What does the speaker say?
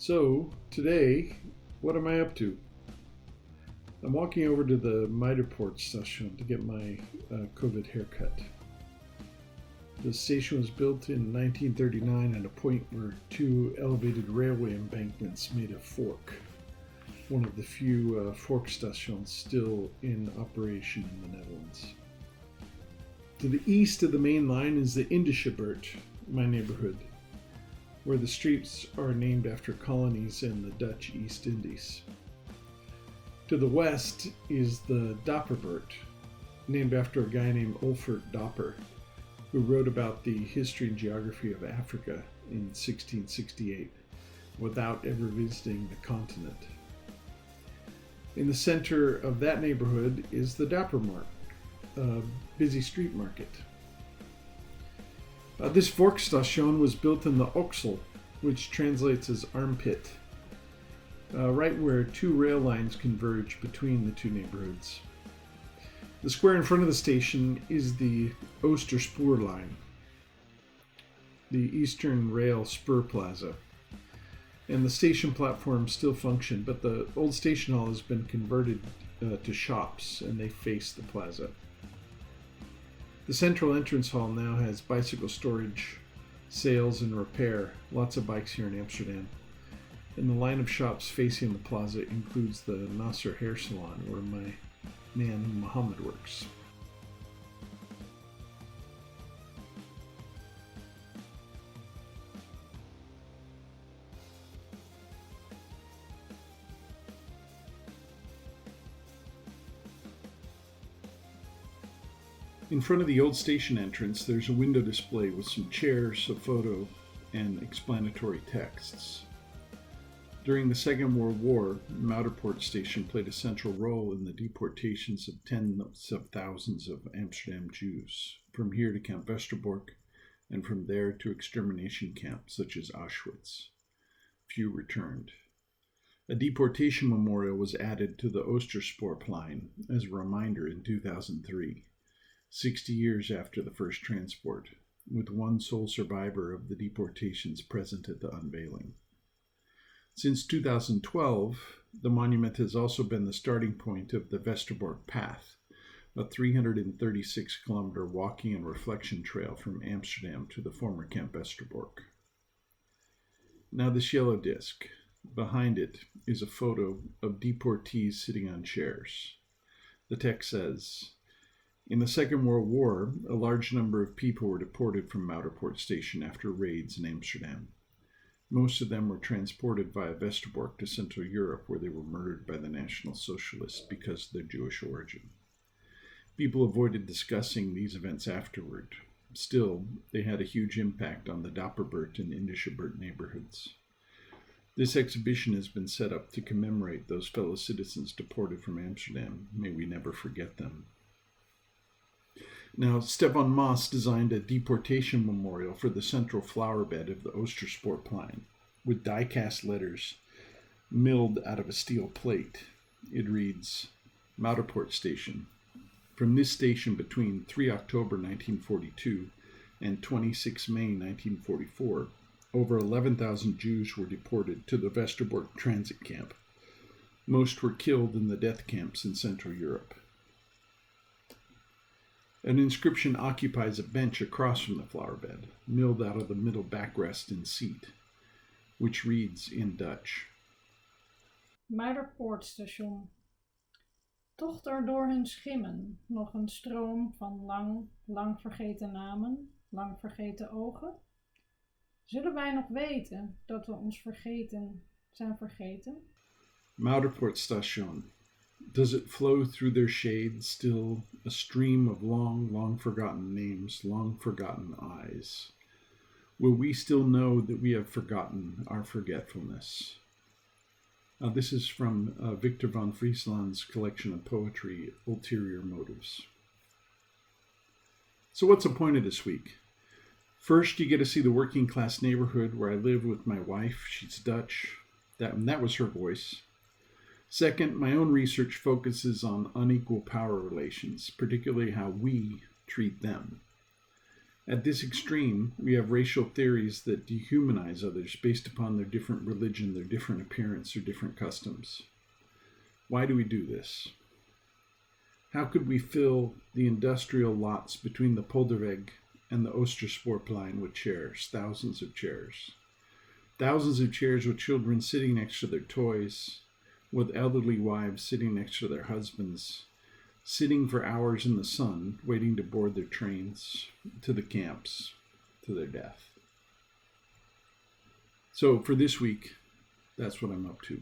So, today, what am I up to? I'm walking over to the Mitterport station to get my COVID haircut. The station was built in 1939 at a point where two elevated railway embankments made a fork, one of the few fork stations still in operation in the Netherlands. To the east of the main line is the Indische, my neighborhood, where the streets are named after colonies in the Dutch East Indies. To the west is the Dapperbert, named after a guy named Olfert Dapper, who wrote about the history and geography of Africa in 1668 without ever visiting the continent. In the center of that neighborhood is the Dappermarkt, a busy street market. This Volksstation was built in the Oksel, which translates as armpit, right where two rail lines converge between the two neighborhoods. The square in front of the station is the Oosterspoorlijn, the Eastern Rail Spur Plaza, and the station platforms still function, but the old station hall has been converted to shops, and they face the plaza. The central entrance hall now has bicycle storage, sales, and repair. Lots of bikes here in Amsterdam. And the line of shops facing the plaza includes the Nasser Hair Salon, where my man Muhammad works. In front of the old station entrance, there's a window display with some chairs, a photo, and explanatory texts. During the Second World War, Mitterport Station played a central role in the deportations of tens of thousands of Amsterdam Jews, from here to Camp Westerbork, and from there to extermination camps such as Auschwitz. Few returned. A deportation memorial was added to the Oosterspoorlijn as a reminder in 2003. 60 years after the first transport, with one sole survivor of the deportations present at the unveiling. Since 2012, the monument has also been the starting point of the Westerbork Path, a 336-kilometer walking and reflection trail from Amsterdam to the former Camp Westerbork. Now this yellow disc. Behind it is a photo of deportees sitting on chairs. The text says, "In the Second World War, a large number of people were deported from Mitterport Station after raids in Amsterdam. Most of them were transported via Westerbork to Central Europe, where they were murdered by the National Socialists because of their Jewish origin. People avoided discussing these events afterward. Still, they had a huge impact on the Dapperbert and Indische neighborhoods. This exhibition has been set up to commemorate those fellow citizens deported from Amsterdam. May we never forget them." Now, Stefan Maas designed a deportation memorial for the central flower bed of the Oosterspoorlijn, with die-cast letters milled out of a steel plate. It reads, "Mitterport Station. From this station between 3 October 1942 and 26 May 1944, over 11,000 Jews were deported to the Westerbork transit camp. Most were killed in the death camps in Central Europe." An inscription occupies a bench across from the flower bed, milled out of the middle backrest and seat, which reads in Dutch. Mitterport Station. Tocht er door hun schimmen nog een stroom van lang vergeten namen, lang vergeten ogen? Zullen wij nog weten dat we ons zijn vergeten? Mitterport Station. Does it flow through their shades still, a stream of long forgotten names, long forgotten eyes? Will we still know that we have forgotten our forgetfulness? This is from Victor von Friesland's collection of poetry, Ulterior Motives. So what's the point of this week? First, you get to see the working class neighborhood where I live with my wife. She's Dutch. That was her voice. Second, my own research focuses on unequal power relations, particularly how we treat them. At this extreme, we have racial theories that dehumanize others based upon their different religion, their different appearance, or different customs. Why do we do this? How could we fill the industrial lots between the Polderweg and the Oostersporplein with chairs, thousands of chairs? Thousands of chairs with children sitting next to their toys, with elderly wives sitting next to their husbands, sitting for hours in the sun, waiting to board their trains to the camps, to their death. So for this week, that's what I'm up to.